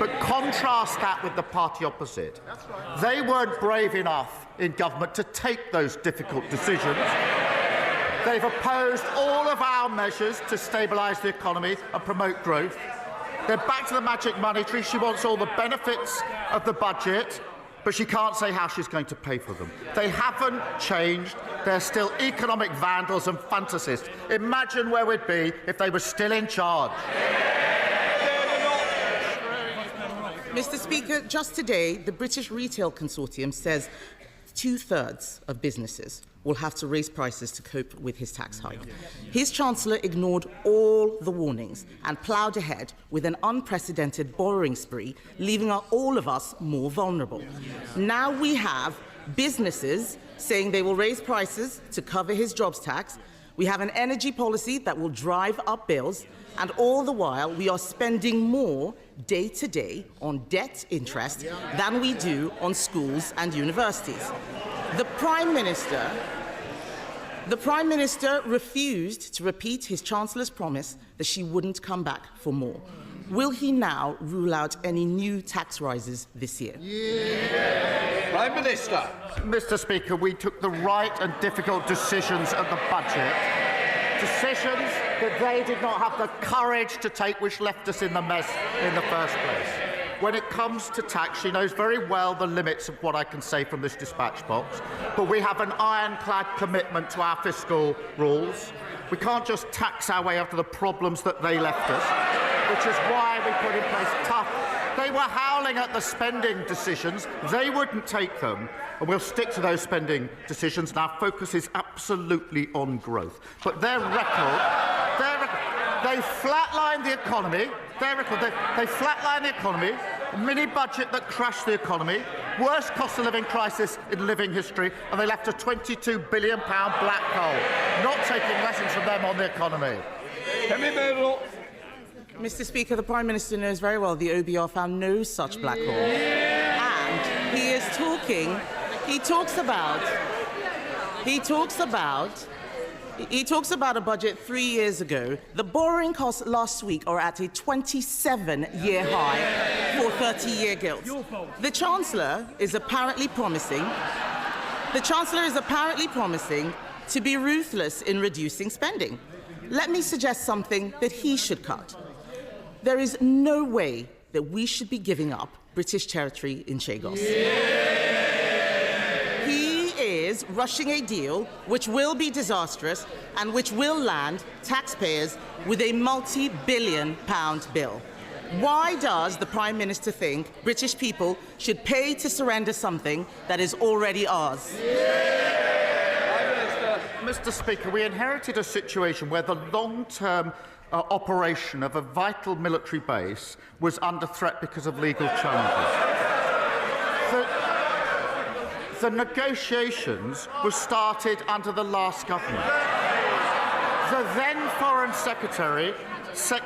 But contrast that with the party opposite. They weren't brave enough in government to take those difficult decisions. They've opposed all of our measures to stabilise the economy and promote growth. They're back to the magic money tree. She wants all the benefits of the budget, but she can't say how she's going to pay for them. They haven't changed. They're still economic vandals and fantasists. Imagine where we'd be if they were still in charge. Mr. Speaker, just today, the British Retail Consortium says 2/3 of businesses will have to raise prices to cope with his tax hike. His Chancellor ignored all the warnings and ploughed ahead with an unprecedented borrowing spree, leaving all of us more vulnerable. Now we have businesses saying they will raise prices to cover his jobs tax. We have an energy policy that will drive up bills, and all the while we are spending more day to day on debt interest than we do on schools and universities. The Prime Minister refused to repeat his Chancellor's promise that she wouldn't come back for more. Will he now rule out any new tax rises this year? Prime Minister. Mr. Speaker, we took the right and difficult decisions at the budget. Decisions that they did not have the courage to take, which left us in the mess in the first place. When it comes to tax, she knows very well the limits of what I can say from this dispatch box, but we have an ironclad commitment to our fiscal rules. We can't just tax our way out of the problems that they left us, which is why we put in place tough. They were howling at the spending decisions. They wouldn't take them, and we'll stick to those spending decisions, and our focus is absolutely on growth. But their record, they flatlined the economy. Their record, they flatlined the economy, a mini-budget that crashed the economy, worst cost of living crisis in living history, and they left a £22 billion black hole. Not taking lessons from them on the economy. Kemi Badenoch. Mr. Speaker, the Prime Minister knows very well the OBR found no such black hole. And he talks about a budget 3 years ago. The borrowing costs last week are at a 27-year high for 30-year gilts. The Chancellor is apparently promising to be ruthless in reducing spending. Let me suggest something that he should cut. There is no way that we should be giving up British territory in Chagos. He is rushing a deal which will be disastrous and which will land taxpayers with a multi-billion-pound bill. Why does the Prime Minister think British people should pay to surrender something that is already ours? Mr. Speaker, we inherited a situation where the long-term operation of a vital military base was under threat because of legal challenges. The negotiations were started under the last government. The then Foreign Secretary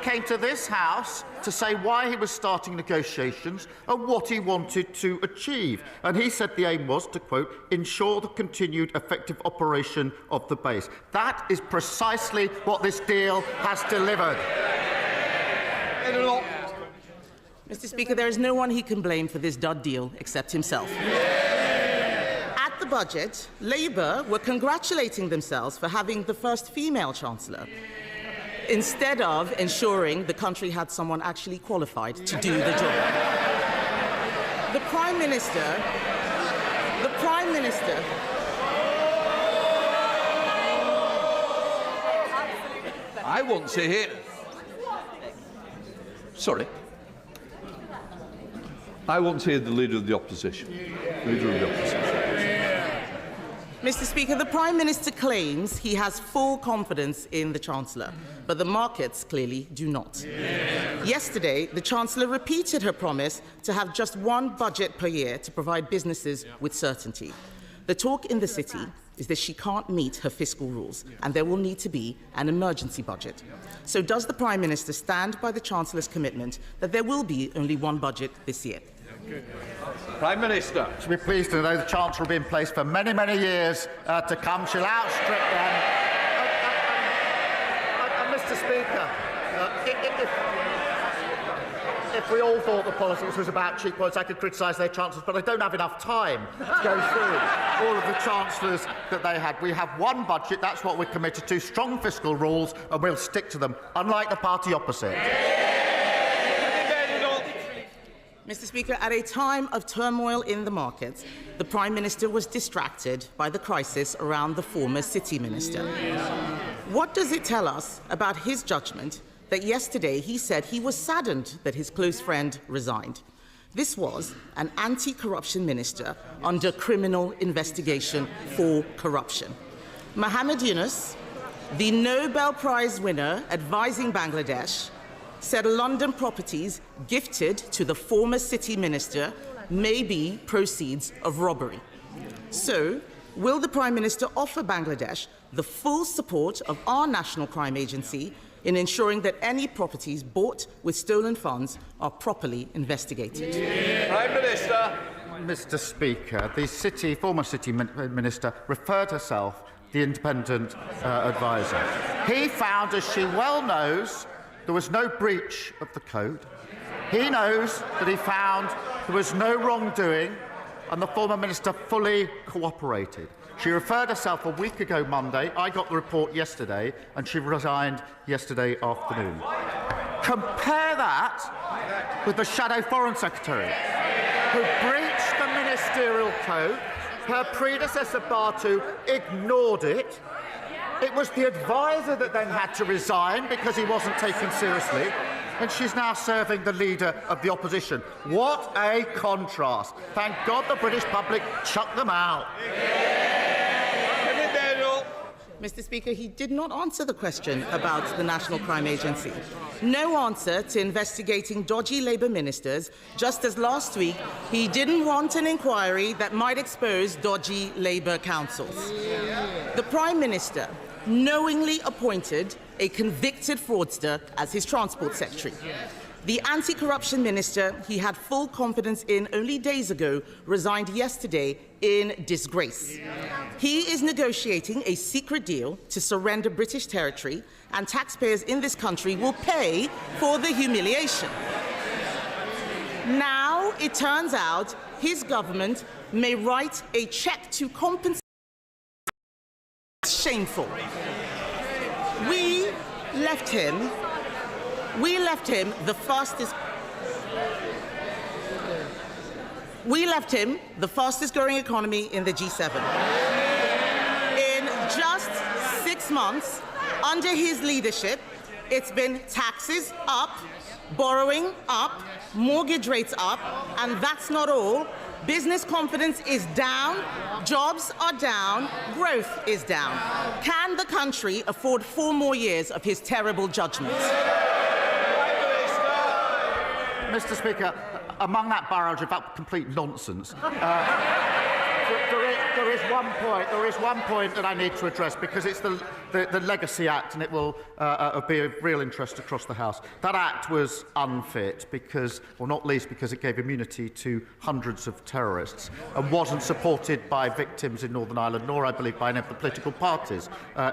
came to this House to say why he was starting negotiations and what he wanted to achieve. And he said the aim was to, quote, ensure the continued effective operation of the base. That is precisely what this deal has delivered. Mr. Speaker, there is no one he can blame for this dud deal except himself. At the budget, Labour were congratulating themselves for having the first female Chancellor, instead of ensuring the country had someone actually qualified to do the job. The Prime Minister... I want to hear... Sorry. I want to hear the Leader of the Opposition. Mr. Speaker, the Prime Minister claims he has full confidence in the Chancellor, but the markets clearly do not. Yesterday, the Chancellor repeated her promise to have just one budget per year to provide businesses with certainty. The talk in the city is that she can't meet her fiscal rules, and there will need to be an emergency budget. So does the Prime Minister stand by the Chancellor's commitment that there will be only one budget this year? Prime Minister. She'll be pleased to know the Chancellor will be in place for many, many years to come. She'll outstrip them. Mr. Speaker, if we all thought the politics was about cheap points, I could criticise their chancellors, but I don't have enough time to go through all of the chancellors that they had. We have one budget, that's what we're committed to, strong fiscal rules, and we'll stick to them, unlike the party opposite. Mr. Speaker, at a time of turmoil in the markets, the Prime Minister was distracted by the crisis around the former City Minister. What does it tell us about his judgment that yesterday he said he was saddened that his close friend resigned? This was an anti-corruption minister under criminal investigation for corruption. Mohammed Yunus, the Nobel Prize winner advising Bangladesh, said London properties gifted to the former City Minister may be proceeds of robbery. So, will the Prime Minister offer Bangladesh the full support of our National Crime Agency in ensuring that any properties bought with stolen funds are properly investigated? Prime Minister. Mr. Speaker, the former City Minister referred herself the independent adviser. He found, as she well knows, there was no breach of the code. He knows that he found there was no wrongdoing, and the former minister fully cooperated. She referred herself a week ago Monday. I got the report yesterday, and she resigned yesterday afternoon. Compare that with the Shadow Foreign Secretary, who breached the ministerial code. Her predecessor, Batu, ignored it. It was the adviser that then had to resign because he wasn't taken seriously, and she's now serving the leader of the opposition. What a contrast. Thank God the British public chucked them out. Mr. Speaker, he did not answer the question about the National Crime Agency. No answer to investigating dodgy Labour ministers, just as last week he didn't want an inquiry that might expose dodgy Labour councils. The Prime Minister knowingly appointed a convicted fraudster as his Transport Secretary. The anti-corruption minister he had full confidence in only days ago resigned yesterday in disgrace. He is negotiating a secret deal to surrender British territory, and taxpayers in this country will pay for the humiliation. Now it turns out his government may write a cheque to compensate. Shameful. We left him the fastest growing economy in the G7. In just 6 months, under his leadership, it's been taxes up, borrowing up, mortgage rates up, and that's not all. Business confidence is down, jobs are down, growth is down. Can the country afford 4 more years of his terrible judgments? Mr. Speaker, among that barrage of complete nonsense, there is one point that I need to address, because it's the Legacy Act, and it will be of real interest across the House. That Act was unfit because, or not least because, it gave immunity to hundreds of terrorists and wasn't supported by victims in Northern Ireland, nor, I believe, by any of the political parties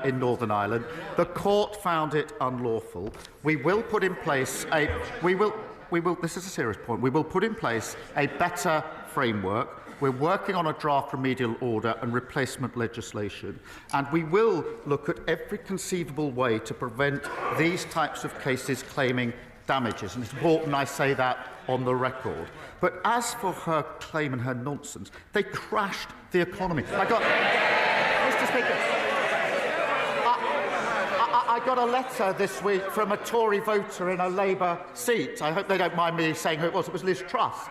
in Northern Ireland. The court found it unlawful. We will put in place this is a serious point. We will put in place a better framework. We're working on a draft remedial order and replacement legislation, and we will look at every conceivable way to prevent these types of cases claiming damages. And it's important I say that on the record. But as for her claim and her nonsense, they crashed the economy. Mr. Speaker, I got a letter this week from a Tory voter in a Labour seat. I hope they don't mind me saying who it was. It was Liz Truss.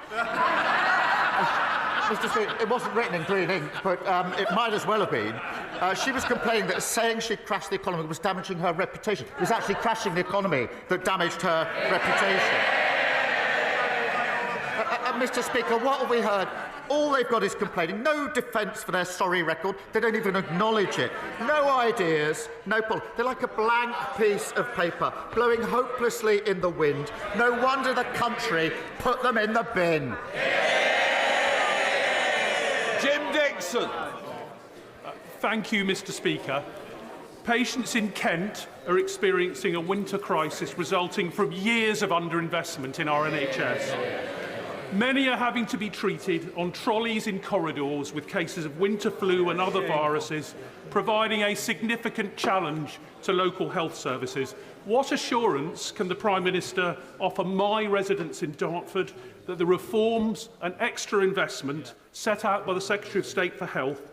Mr. Speaker, it wasn't written in green ink, but it might as well have been. She was complaining that saying she'd crashed the economy was damaging her reputation. It was actually crashing the economy that damaged her reputation. Mr. Speaker, what have we heard? All they've got is complaining. No defence for their sorry record. They don't even acknowledge it. No ideas, no policy. They're like a blank piece of paper, blowing hopelessly in the wind. No wonder the country put them in the bin. Jim Dixon. Thank you, Mr. Speaker. Patients in Kent are experiencing a winter crisis resulting from years of underinvestment in our NHS. Many are having to be treated on trolleys in corridors with cases of winter flu and other viruses, providing a significant challenge to local health services. What assurance can the Prime Minister offer my residents in Dartford that the reforms and extra investment set out by the Secretary of State for Health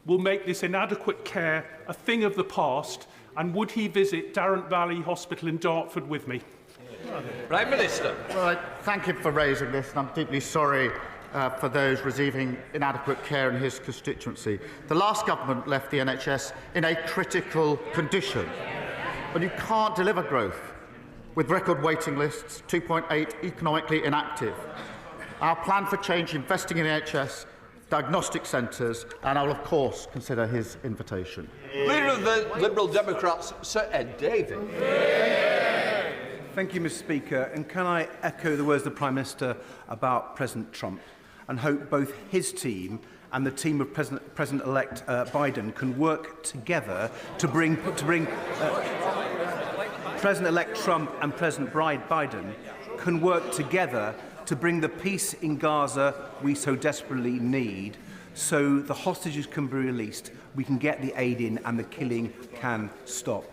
will make this inadequate care a thing of the past, and would he visit Darrant Valley Hospital in Dartford with me? Prime Minister. Well, thank you for raising this, and I'm deeply sorry for those receiving inadequate care in his constituency. The last government left the NHS in a critical condition, but you can't deliver growth with record waiting lists, 2.8 economically inactive. Our plan for change, investing in the NHS, diagnostic centres, and I will of course consider his invitation. Leader of the Liberal Democrats, Sir Ed Davey. Thank you, Mr. Speaker. And can I echo the words of the Prime Minister about President Trump, and hope both his team and the team of President-elect Biden can work together to bring President-elect Trump and President Biden can work together to bring the peace in Gaza we so desperately need, so the hostages can be released, we can get the aid in and the killing can stop.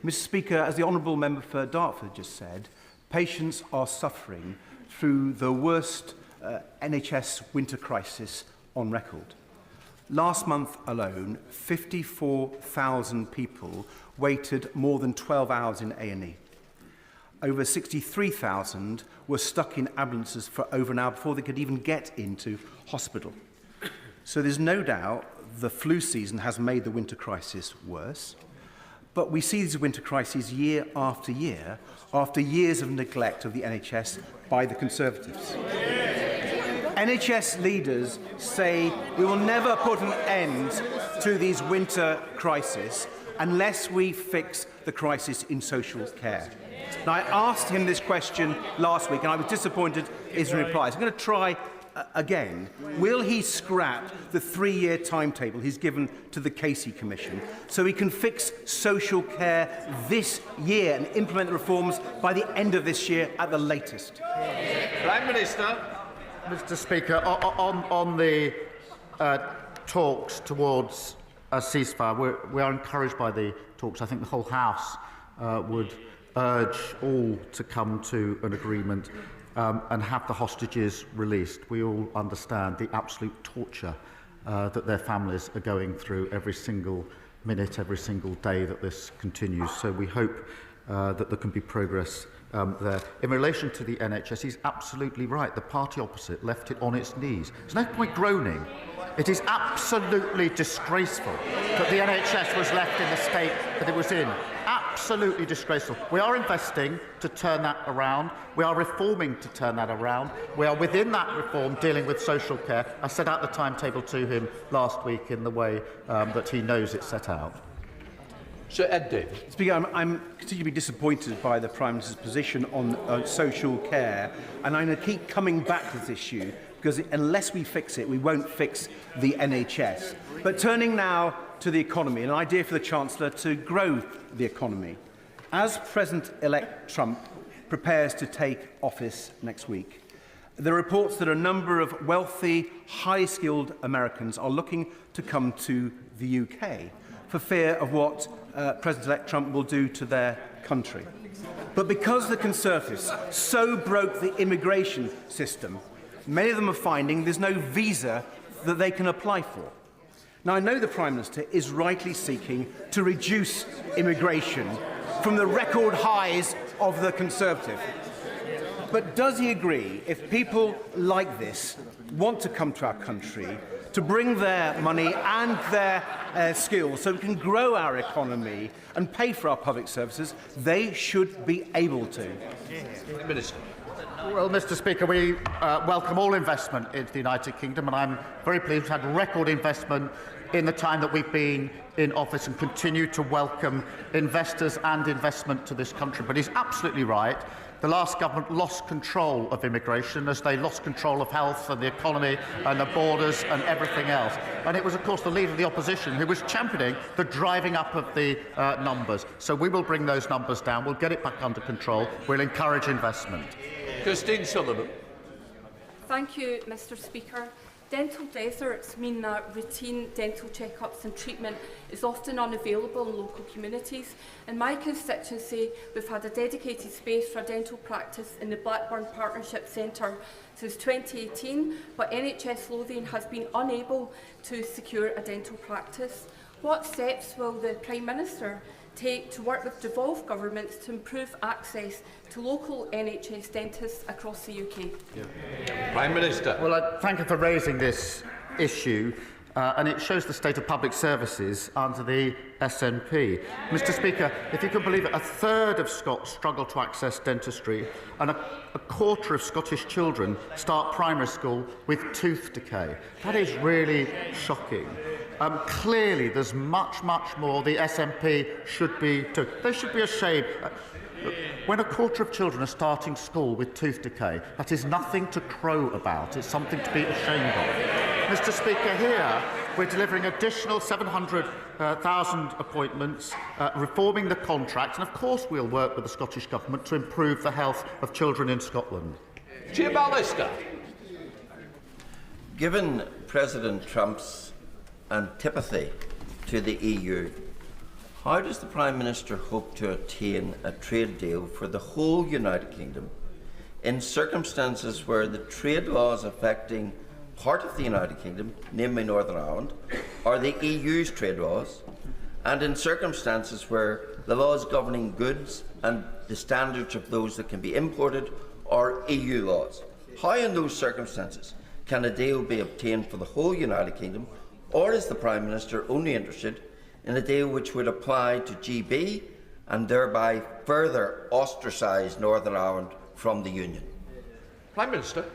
Mr. Speaker, as the Honourable Member for Dartford just said, patients are suffering through the worst NHS winter crisis on record. Last month alone, 54,000 people waited more than 12 hours in A&E. Over 63,000 were stuck in ambulances for over an hour before they could even get into hospital. So there's no doubt the flu season has made the winter crisis worse. But we see these winter crises year after years of neglect of the NHS by the Conservatives. NHS leaders say we will never put an end to these winter crises unless we fix the crisis in social care. Now, I asked him this question last week, and I was disappointed in his replies. I'm going to try again. Will he scrap the 3-year timetable he's given to the Casey Commission so he can fix social care this year and implement the reforms by the end of this year at the latest? Prime Minister. Mr. Speaker, on the talks towards a ceasefire, we are encouraged by the talks. I think the whole House would urge all to come to an agreement and have the hostages released. We all understand the absolute torture that their families are going through every single minute, every single day that this continues. So we hope that there can be progress there. In relation to the NHS, he's absolutely right. The party opposite left it on its knees. There's no point groaning. It is absolutely disgraceful that the NHS was left in the state that it was in. Absolutely disgraceful. We are investing to turn that around. We are reforming to turn that around. We are within that reform dealing with social care. I set out the timetable to him last week in the way that he knows it's set out. Sir Ed Davey. Speaker, I'm particularly disappointed by the Prime Minister's position on social care, and I'm going to keep coming back to this issue because unless we fix it, we won't fix the NHS. But turning now to the economy, an idea for the Chancellor to grow the economy. As President-elect Trump prepares to take office next week, there are reports that a number of wealthy, high-skilled Americans are looking to come to the UK for fear of what President-elect Trump will do to their country. But because the Conservatives so broke the immigration system, many of them are finding there's no visa that they can apply for. Now, I know the Prime Minister is rightly seeking to reduce immigration from the record highs of the Conservative. But does he agree, if people like this want to come to our country, to bring their money and their skills so we can grow our economy and pay for our public services, they should be able to? Minister. Well, Mr. Speaker, we welcome all investment into the United Kingdom, and I'm very pleased we've had record investment in the time that we've been in office and continue to welcome investors and investment to this country. But he's absolutely right the last government lost control of immigration as they lost control of health and the economy and the borders and everything else. And it was, of course, the Leader of the Opposition who was championing the driving up of the numbers. So we will bring those numbers down. We'll get it back under control. We'll encourage investment. Christine Sullivan. Thank you, Mr. Speaker. Dental deserts mean that routine dental checkups and treatment is often unavailable in local communities. In my constituency, we've had a dedicated space for a dental practice in the Blackburn Partnership Centre since 2018, but NHS Lothian has been unable to secure a dental practice. What steps will the Prime Minister take to work with devolved governments to improve access to local NHS dentists across the UK? Prime Minister. Well, I thank you for raising this issue, and it shows the state of public services under the SNP. Mr. Speaker, if you can believe it, a third of Scots struggle to access dentistry, and a quarter of Scottish children start primary school with tooth decay. That is really shocking. Clearly, there's much more the SNP should be doing. They should be ashamed. When a quarter of children are starting school with tooth decay, that is nothing to crow about. It's something to be ashamed of. Mr. Speaker, here we're delivering additional 700,000 appointments, reforming the contract, and of course we'll work with the Scottish Government to improve the health of children in Scotland. Jim Allister. Given President Trump's antipathy to the EU, how does the Prime Minister hope to attain a trade deal for the whole United Kingdom in circumstances where the trade laws affecting part of the United Kingdom, namely Northern Ireland, are the EU's trade laws, and in circumstances where the laws governing goods and the standards of those that can be imported are EU laws? How, in those circumstances, can a deal be obtained for the whole United Kingdom, or is the Prime Minister only interested in a deal which would apply to GB and thereby further ostracise Northern Ireland from the Union? Prime Minister.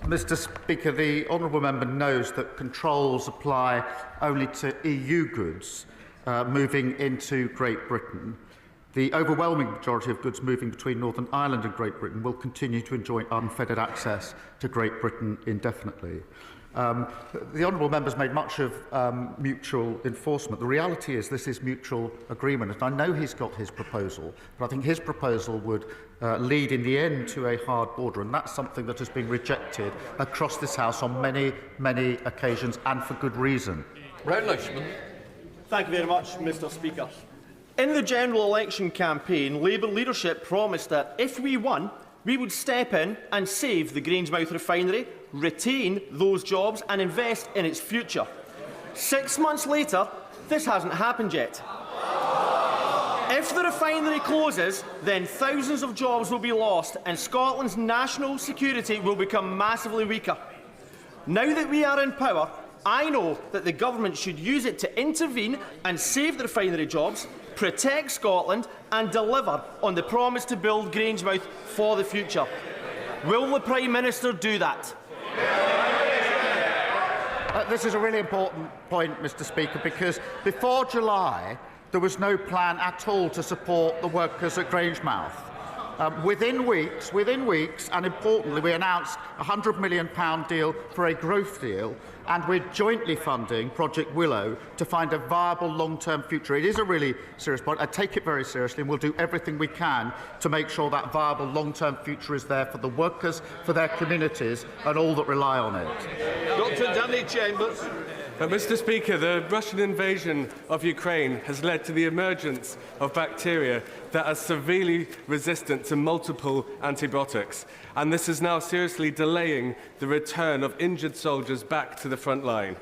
Mr. Speaker, the honourable member knows that controls apply only to EU goods moving into Great Britain. The overwhelming majority of goods moving between Northern Ireland and Great Britain will continue to enjoy unfettered access to Great Britain indefinitely. The honourable member's made much of mutual enforcement. The reality is this is mutual agreement, and I know he's got his proposal, but I think his proposal would lead in the end to a hard border, and that's something that has been rejected across this House on many occasions, and for good reason. Brown Leishman. Thank you very much, Mr. Speaker. In the general election campaign, Labour leadership promised that if we won, we would step in and save the Grangemouth refinery, retain those jobs and invest in its future. 6 months later, this hasn't happened yet. If the refinery closes, then thousands of jobs will be lost and Scotland's national security will become massively weaker. Now that we are in power, I know that the government should use it to intervene and save the refinery jobs, protect Scotland and deliver on the promise to build Grangemouth for the future. Will the Prime Minister do that? This is a really important point, Mr. Speaker, because before July there was no plan at all to support the workers at Grangemouth. Within weeks, and importantly, we announced a £100 million deal for a growth deal, and we're jointly funding Project Willow to find a viable long-term future. It is a really serious point. I take it very seriously, and we'll do everything we can to make sure that viable long-term future is there for the workers, for their communities, and all that rely on it. Dr. Danny Chambers. Mr. Speaker, the Russian invasion of Ukraine has led to the emergence of bacteria that are severely resistant to multiple antibiotics, and this is now seriously delaying the return of injured soldiers back to the front line.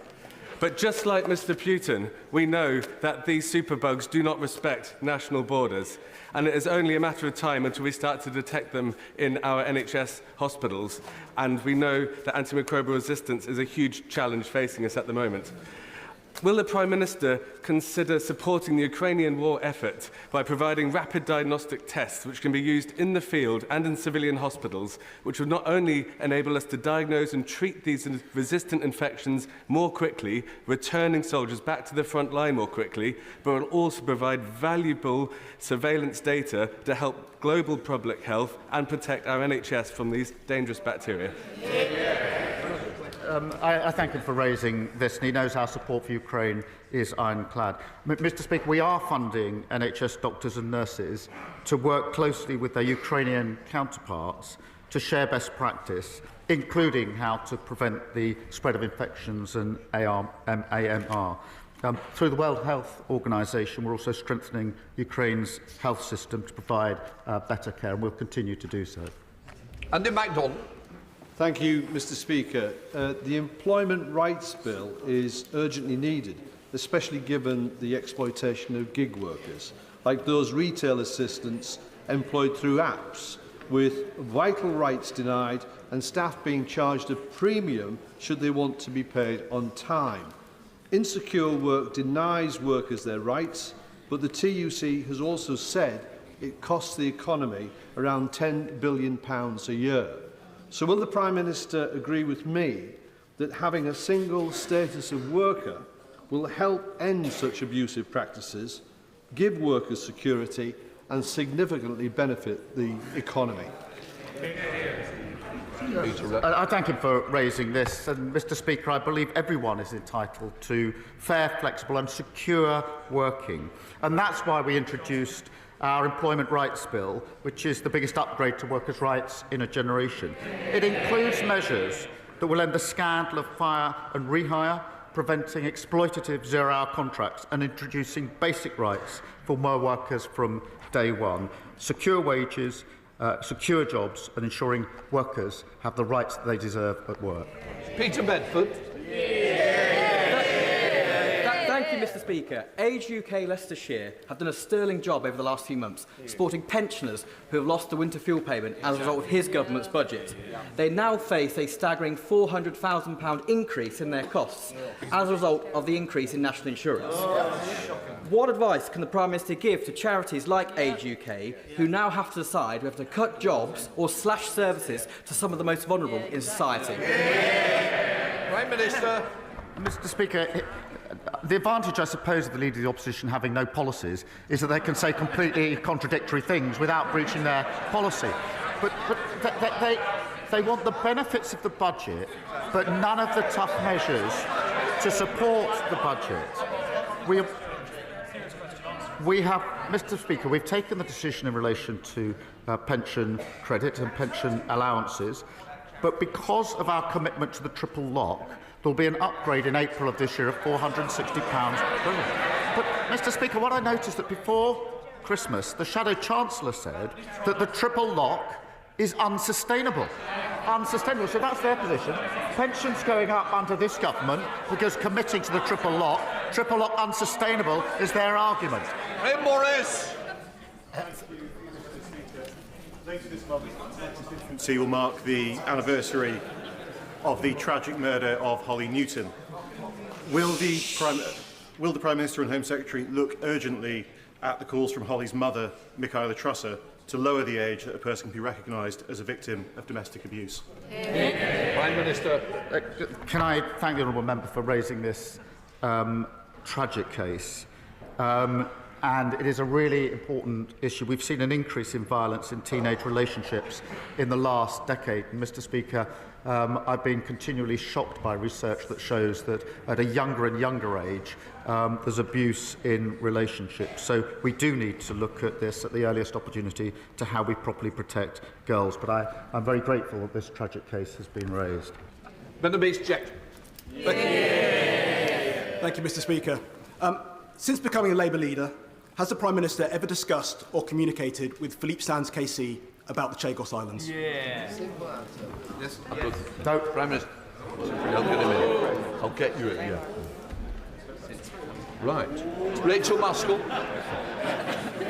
But just like Mr. Putin, we know that these superbugs do not respect national borders, and it is only a matter of time until we start to detect them in our NHS hospitals, and we know that antimicrobial resistance is a huge challenge facing us at the moment. Will the Prime Minister consider supporting the Ukrainian war effort by providing rapid diagnostic tests which can be used in the field and in civilian hospitals, which would not only enable us to diagnose and treat these resistant infections more quickly, returning soldiers back to the front line more quickly, but will also provide valuable surveillance data to help global public health and protect our NHS from these dangerous bacteria? I thank him for raising this, and he knows our support for Ukraine is ironclad. Mr. Speaker, we are funding NHS doctors and nurses to work closely with their Ukrainian counterparts to share best practice, including how to prevent the spread of infections and AMR. Through the World Health Organization, we're also strengthening Ukraine's health system to provide better care, and we'll continue to do so. Andy MacDonald. Thank you, Mr. Speaker. The Employment Rights Bill is urgently needed, especially given the exploitation of gig workers, like those retail assistants employed through apps, with vital rights denied and staff being charged a premium should they want to be paid on time. Insecure work denies workers their rights, but the TUC has also said it costs the economy around £10 billion a year. So will the Prime Minister agree with me that having a single status of worker will help end such abusive practices, give workers security and significantly benefit the economy? I thank him for raising this, and Mr. Speaker, I believe everyone is entitled to fair, flexible and secure working, and that's why we introduced our Employment Rights Bill, which is the biggest upgrade to workers' rights in a generation. It includes measures that will end the scandal of fire and rehire, preventing exploitative zero-hour contracts and introducing basic rights for more workers from day one, secure wages, secure jobs and ensuring workers have the rights that they deserve at work. Peter Bedford. Thank you, Mr. Speaker. Age UK Leicestershire have done a sterling job over the last few months, supporting pensioners who have lost the winter fuel payment as a result of his government's budget. They now face a staggering £400,000 increase in their costs as a result of the increase in national insurance. What advice can the Prime Minister give to charities like Age UK, who now have to decide whether to cut jobs or slash services to some of the most vulnerable in society? Prime Minister. Mr. Speaker, the advantage, I suppose, of the Leader of the Opposition having no policies is that they can say completely contradictory things without breaching their policy. But they want the benefits of the budget, but none of the tough measures to support the budget. We have, Mr. Speaker, we've taken the decision in relation to pension credit and pension allowances, but because of our commitment to the triple lock, there will be an upgrade in April of this year of £460 billion. But, Mr. Speaker, what I noticed that before Christmas, the Shadow Chancellor said that the triple lock is unsustainable. Unsustainable. So that's their position. Pensions going up under this government because committing to the triple lock unsustainable is their argument. Graham Morris. Later this month, the Constituency will mark the anniversary of the tragic murder of Holly Newton. Will the Prime Minister and Home Secretary look urgently at the calls from Holly's mother, Michaela Trusser, to lower the age that a person can be recognised as a victim of domestic abuse? Prime Minister. Can I thank the honourable member for raising this tragic case? And it is a really important issue. We've seen an increase in violence in teenage relationships in the last decade. And, Mr. Speaker, I've been continually shocked by research that shows that at a younger and younger age, there's abuse in relationships. So we do need to look at this at the earliest opportunity to how we properly protect girls. But I'm very grateful that this tragic case has been raised. Thank you, Mr. Speaker. Since becoming a Labour leader, has the Prime Minister ever discussed or communicated with Philippe Sands KC about the Chagos Islands? Yes. No. Prime Minister. I'll get him in. I'll get you in, yeah. Right. Rachel Maskell.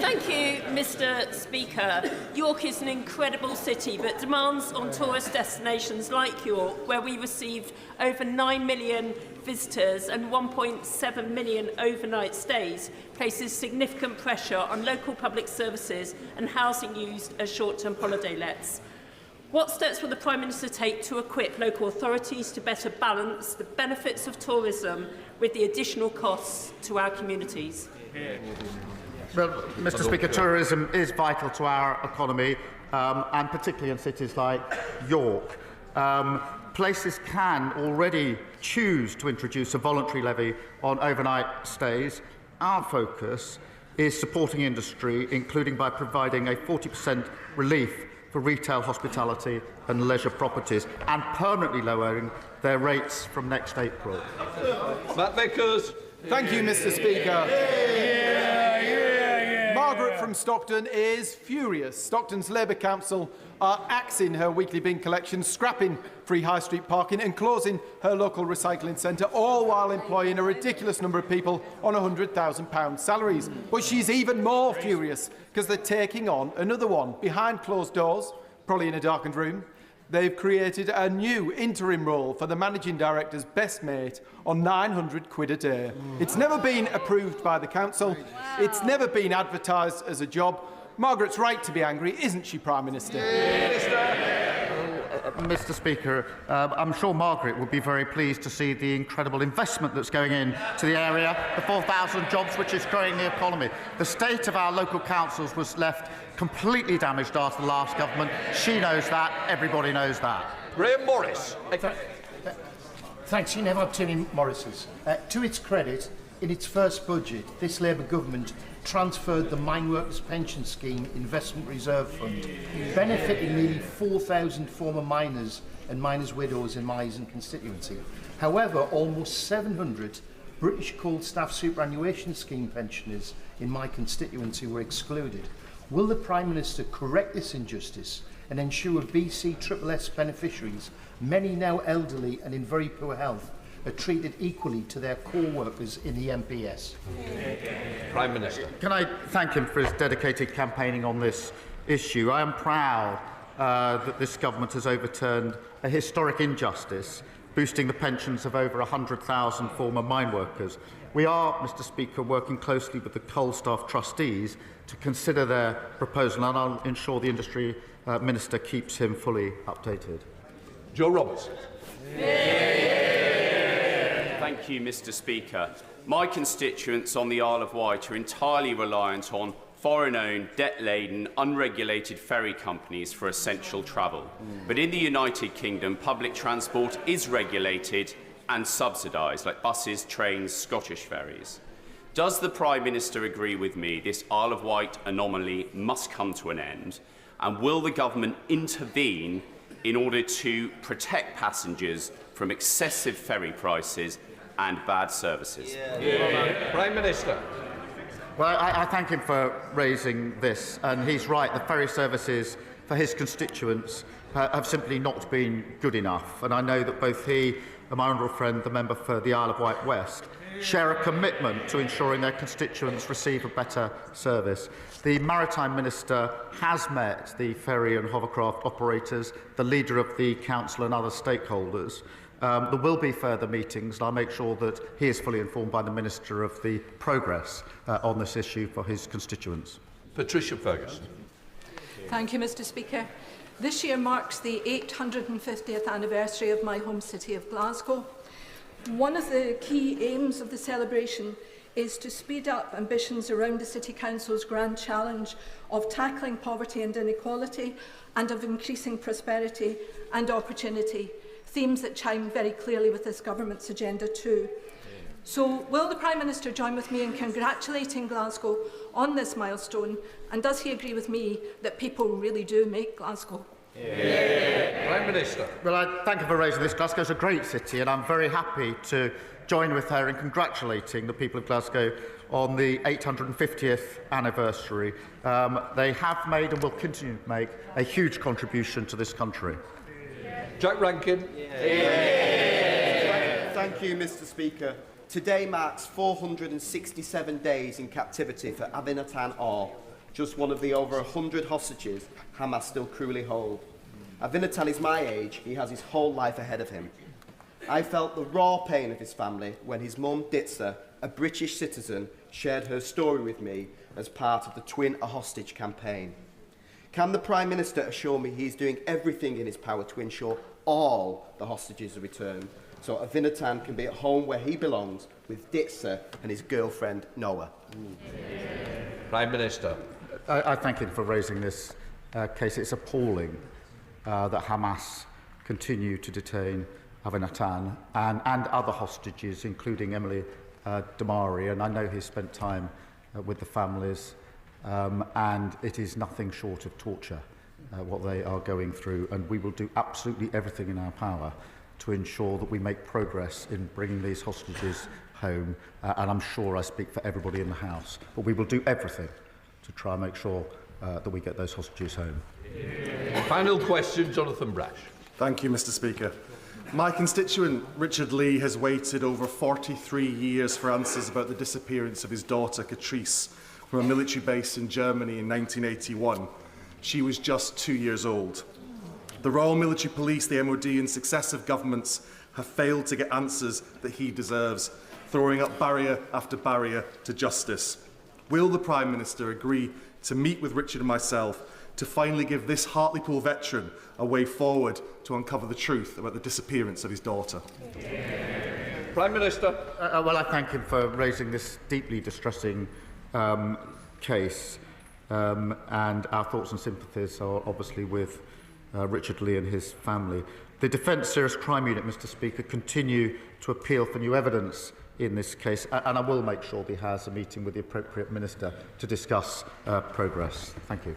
Thank you, Mr. Speaker. York is an incredible city, but demands on tourist destinations like York, where we received over 9 million visitors and 1.7 million overnight stays places significant pressure on local public services and housing used as short-term holiday lets. What steps will the Prime Minister take to equip local authorities to better balance the benefits of tourism with the additional costs to our communities? Well, Mr. Speaker, tourism is vital to our economy, and particularly in cities like York. Places can already choose to introduce a voluntary levy on overnight stays. Our focus is supporting industry, including by providing a 40% relief for retail, hospitality and leisure properties, and permanently lowering their rates from next April. Matt Vickers. Thank you, Mr. Speaker. Margaret from Stockton is furious. Stockton's Labour Council are axing her weekly bin collection, scrapping free high street parking and closing her local recycling centre, all while employing a ridiculous number of people on £100,000 salaries. But she's even more furious because they're taking on another one. Behind closed doors, probably in a darkened room, they've created a new interim role for the managing director's best mate on £900 a day. It's never been approved by the council. It's never been advertised as a job. Margaret's right to be angry, isn't she, Prime Minister? Mr. Speaker, I'm sure Margaret would be very pleased to see the incredible investment that's going into the area, the 4,000 jobs which is growing the economy. The state of our local councils was left completely damaged after the last government. She knows that. Everybody knows that. Graham Morris. Thanks. You never have too many Morrises. To its credit, in its first budget, this Labour government transferred the Mine Workers Pension Scheme Investment Reserve Fund, benefiting nearly 4,000 former miners and miners' widows in my constituency. However, almost 700 British Coal Staff Superannuation Scheme pensioners in my constituency were excluded. Will the Prime Minister correct this injustice and ensure BCSS beneficiaries, many now elderly and in very poor health, are treated equally to their core workers in the MPS? Prime Minister. Can I thank him for his dedicated campaigning on this issue? I am proud that this government has overturned a historic injustice, boosting the pensions of over 100,000 former mine workers. We are, Mr. Speaker, working closely with the coal staff trustees to consider their proposal, and I'll ensure the Industry Minister keeps him fully updated. Joe Roberts. Thank you, Mr. Speaker. My constituents on the Isle of Wight are entirely reliant on foreign-owned, debt-laden, unregulated ferry companies for essential travel. But in the United Kingdom, public transport is regulated and subsidised, like buses, trains, Scottish ferries. Does the Prime Minister agree with me this Isle of Wight anomaly must come to an end? And will the government intervene in order to protect passengers from excessive ferry prices and bad services? Prime Minister. Well, I thank him for raising this, and he's right. The ferry services for his constituents have simply not been good enough, and I know that both he and my honourable friend, the member for the Isle of Wight West, share a commitment to ensuring their constituents receive a better service. The Maritime Minister has met the ferry and hovercraft operators, the leader of the Council and other stakeholders. There will be further meetings, and I'll make sure that he is fully informed by the Minister of the progress on this issue for his constituents. Patricia Ferguson. Thank you, Mr. Speaker. This year marks the 850th anniversary of my home city of Glasgow. One of the key aims of the celebration is to speed up ambitions around the City Council's grand challenge of tackling poverty and inequality and of increasing prosperity and opportunity, themes that chime very clearly with this government's agenda too. So will the Prime Minister join with me in congratulating Glasgow on this milestone, and does he agree with me that people really do make Glasgow? Prime Minister. Well, I thank her for raising this. Glasgow is a great city, and I'm very happy to join with her in congratulating the people of Glasgow on the 850th anniversary. They have made and will continue to make a huge contribution to this country. Jack Rankin. Thank you, Mr. Speaker. Today marks 467 days in captivity for Avinatan Or, just one of the over 100 hostages Hamas still cruelly hold. Avinatan is my age. He has his whole life ahead of him. I felt the raw pain of his family when his mum, Ditsa, a British citizen, shared her story with me as part of the Twin a Hostage campaign. Can the Prime Minister assure me he is doing everything in his power to ensure all the hostages are returned, so Avinatan can be at home where he belongs with Ditsa and his girlfriend, Noah? Prime Minister. I thank him for raising this case. It's appalling that Hamas continue to detain Avinatan and other hostages, including Emily Damari, and I know he's spent time with the families, and it is nothing short of torture what they are going through, and we will do absolutely everything in our power to ensure that we make progress in bringing these hostages home, and I'm sure I speak for everybody in the House, but we will do everything to try and make sure that we get those hostages home. Final question, Jonathan Brash. Thank you, Mr. Speaker. My constituent, Richard Lee, has waited over 43 years for answers about the disappearance of his daughter, Catrice, from a military base in Germany in 1981. She was just 2 years old. The Royal Military Police, the MOD and successive governments have failed to get answers that he deserves, throwing up barrier after barrier to justice. Will the Prime Minister agree to meet with Richard and myself to finally give this Hartlepool veteran a way forward to uncover the truth about the disappearance of his daughter? Prime Minister. Well, I thank him for raising this deeply distressing case, and our thoughts and sympathies are obviously with Richard Lee and his family. The Defence Serious Crime Unit, Mr. Speaker, continue to appeal for new evidence in this case, and I will make sure he has a meeting with the appropriate minister to discuss progress. Thank you.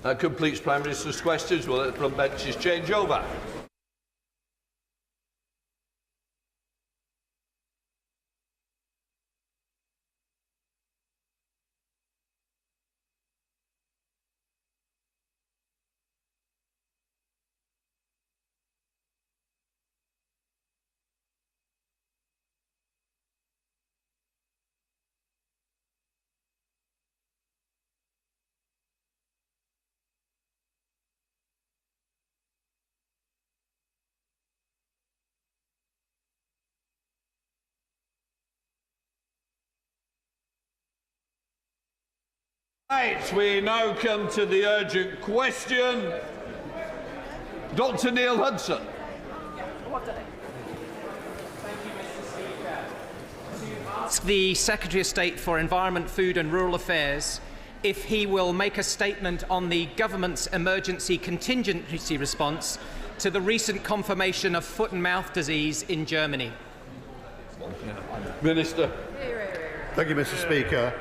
That completes Prime Minister's questions. We'll let the front benches change over. Right, we now come to the urgent question. Dr. Neil Hudson. Ask the Secretary of State for Environment, Food and Rural Affairs if he will make a statement on the government's emergency contingency response to the recent confirmation of foot and mouth disease in Germany. Minister. Thank you, Mr. Speaker.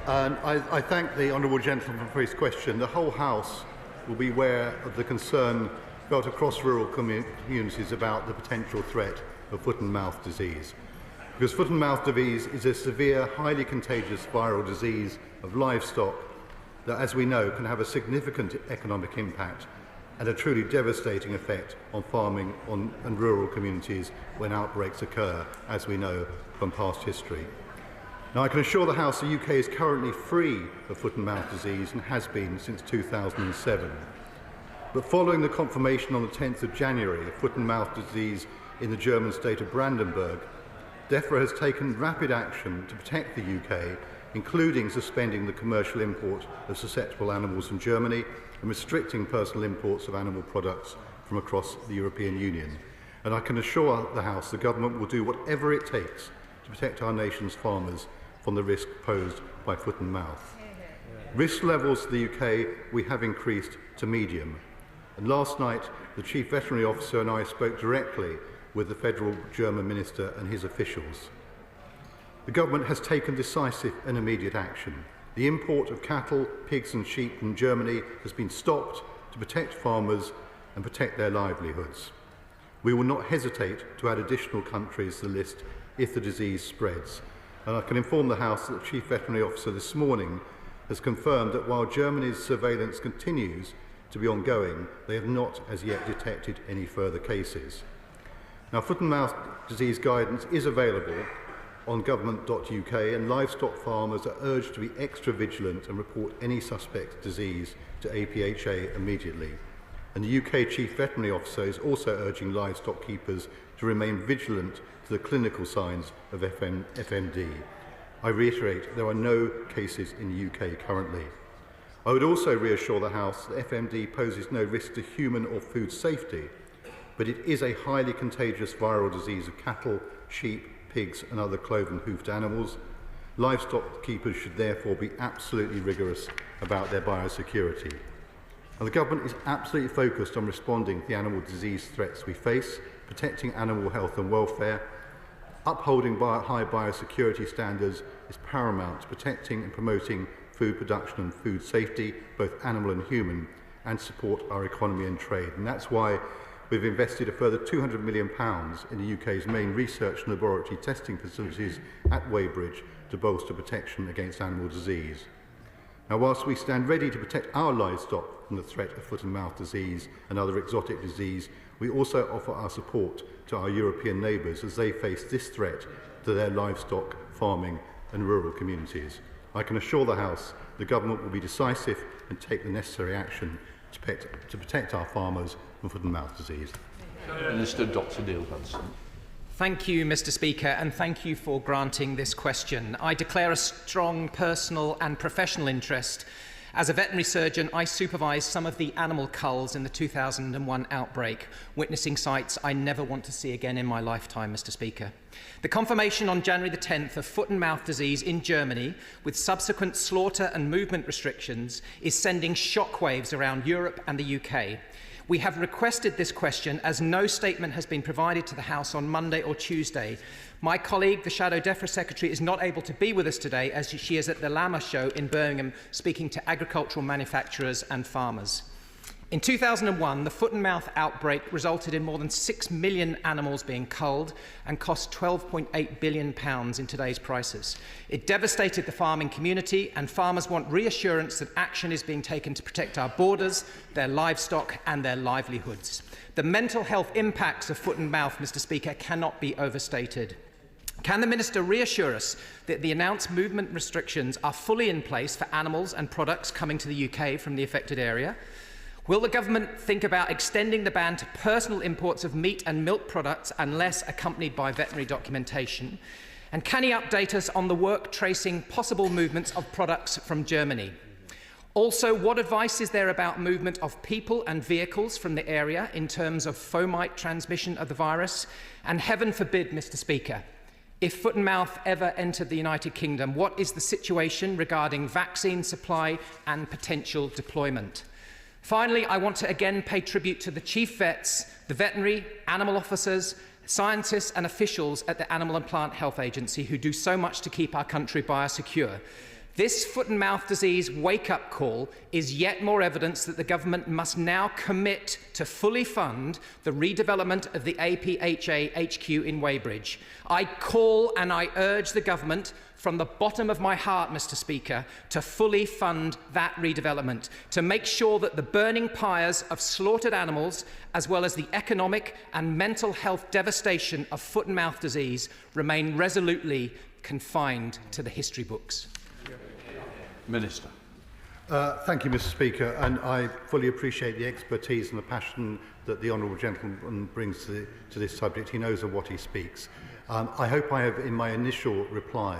And I thank the honourable gentleman for his question. The whole House will be aware of the concern felt across rural communities about the potential threat of foot and mouth disease. Because foot and mouth disease is a severe, highly contagious viral disease of livestock that, as we know, can have a significant economic impact and a truly devastating effect on farming and rural communities when outbreaks occur, as we know from past history. Now, I can assure the House the UK is currently free of foot and mouth disease and has been since 2007. But following the confirmation on the 10th of January of foot and mouth disease in the German state of Brandenburg, DEFRA has taken rapid action to protect the UK, including suspending the commercial import of susceptible animals from Germany and restricting personal imports of animal products from across the European Union. And I can assure the House the government will do whatever it takes to protect our nation's farmers from the risk posed by foot and mouth. Risk levels for the UK we have increased to medium. And last night, the Chief Veterinary Officer and I spoke directly with the federal German minister and his officials. The government has taken decisive and immediate action. The import of cattle, pigs and sheep from Germany has been stopped to protect farmers and protect their livelihoods. We will not hesitate to add additional countries to the list if the disease spreads. And I can inform the House that the Chief Veterinary Officer this morning has confirmed that while Germany's surveillance continues to be ongoing, they have not as yet detected any further cases. Now, foot and mouth disease guidance is available on government.uk, and livestock farmers are urged to be extra vigilant and report any suspect disease to APHA immediately. And the UK Chief Veterinary Officer is also urging livestock keepers to remain vigilant to the clinical signs of FMD. I reiterate, there are no cases in the UK currently. I would also reassure the House that FMD poses no risk to human or food safety, but it is a highly contagious viral disease of cattle, sheep, pigs and other cloven-hoofed animals. Livestock keepers should therefore be absolutely rigorous about their biosecurity. And the Government is absolutely focused on responding to the animal disease threats we face, protecting animal health and welfare. Upholding high biosecurity standards is paramount to protecting and promoting food production and food safety, both animal and human, and support our economy and trade. And that's why we've invested a further £200 million in the UK's main research and laboratory testing facilities at Weybridge to bolster protection against animal disease. Now, whilst we stand ready to protect our livestock from the threat of foot and mouth disease and other exotic disease, we also offer our support to our European neighbours as they face this threat to their livestock, farming and rural communities. I can assure the House the Government will be decisive and take the necessary action to protect our farmers from foot and mouth disease. Minister Dr. Neil Hudson. Thank you, Mr. Speaker, and thank you for granting this question. I declare a strong personal and professional interest. As a veterinary surgeon, I supervised some of the animal culls in the 2001 outbreak, witnessing sights I never want to see again in my lifetime, Mr. Speaker. The confirmation on January the 10th of foot and mouth disease in Germany, with subsequent slaughter and movement restrictions, is sending shockwaves around Europe and the UK. We have requested this question as no statement has been provided to the House on Monday or Tuesday. My colleague, the Shadow DEFRA Secretary, is not able to be with us today as she is at the Llama Show in Birmingham speaking to agricultural manufacturers and farmers. In 2001, the foot and mouth outbreak resulted in more than 6 million animals being culled and cost £12.8 billion in today's prices. It devastated the farming community, and farmers want reassurance that action is being taken to protect our borders, their livestock and their livelihoods. The mental health impacts of foot and mouth, Mr. Speaker, cannot be overstated. Can the Minister reassure us that the announced movement restrictions are fully in place for animals and products coming to the UK from the affected area? Will the Government think about extending the ban to personal imports of meat and milk products unless accompanied by veterinary documentation? And can he update us on the work tracing possible movements of products from Germany? Also, what advice is there about movement of people and vehicles from the area in terms of fomite transmission of the virus? And heaven forbid, Mr. Speaker, if foot and mouth ever entered the United Kingdom, what is the situation regarding vaccine supply and potential deployment? Finally, I want to again pay tribute to the chief vets, the veterinary, animal officers, scientists and officials at the Animal and Plant Health Agency who do so much to keep our country biosecure. This foot and mouth disease wake-up call is yet more evidence that the Government must now commit to fully fund the redevelopment of the APHA HQ in Weybridge. I call and I urge the Government from the bottom of my heart, Mr. Speaker, to fully fund that redevelopment, to make sure that the burning pyres of slaughtered animals, as well as the economic and mental health devastation of foot and mouth disease, remain resolutely confined to the history books. Minister. Thank you, Mr. Speaker, and I fully appreciate the expertise and the passion that the honourable gentleman brings to this subject. He knows of what he speaks. I hope I have, in my initial reply,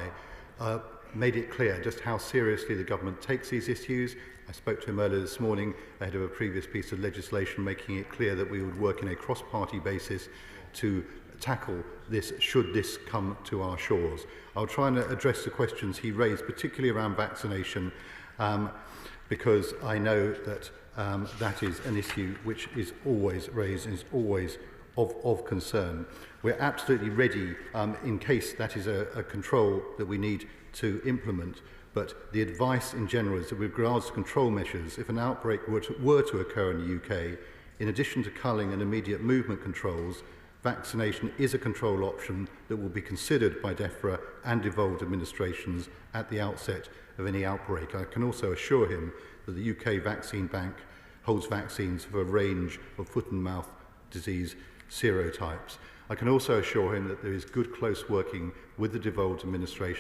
made it clear just how seriously the Government takes these issues. I spoke to him earlier this morning ahead of a previous piece of legislation making it clear that we would work in a cross-party basis to tackle this should this come to our shores. I'll try and address the questions he raised, particularly around vaccination, because I know that that is an issue which is always raised and is always of concern. We're absolutely ready in case that is a control that we need to implement, but the advice in general is that with regards to control measures, if an outbreak were to occur in the UK, in addition to culling and immediate movement controls, vaccination is a control option that will be considered by DEFRA and devolved administrations at the outset of any outbreak. I can also assure him that the UK Vaccine Bank holds vaccines for a range of foot and mouth disease serotypes. I can also assure him that there is good close working with the devolved administration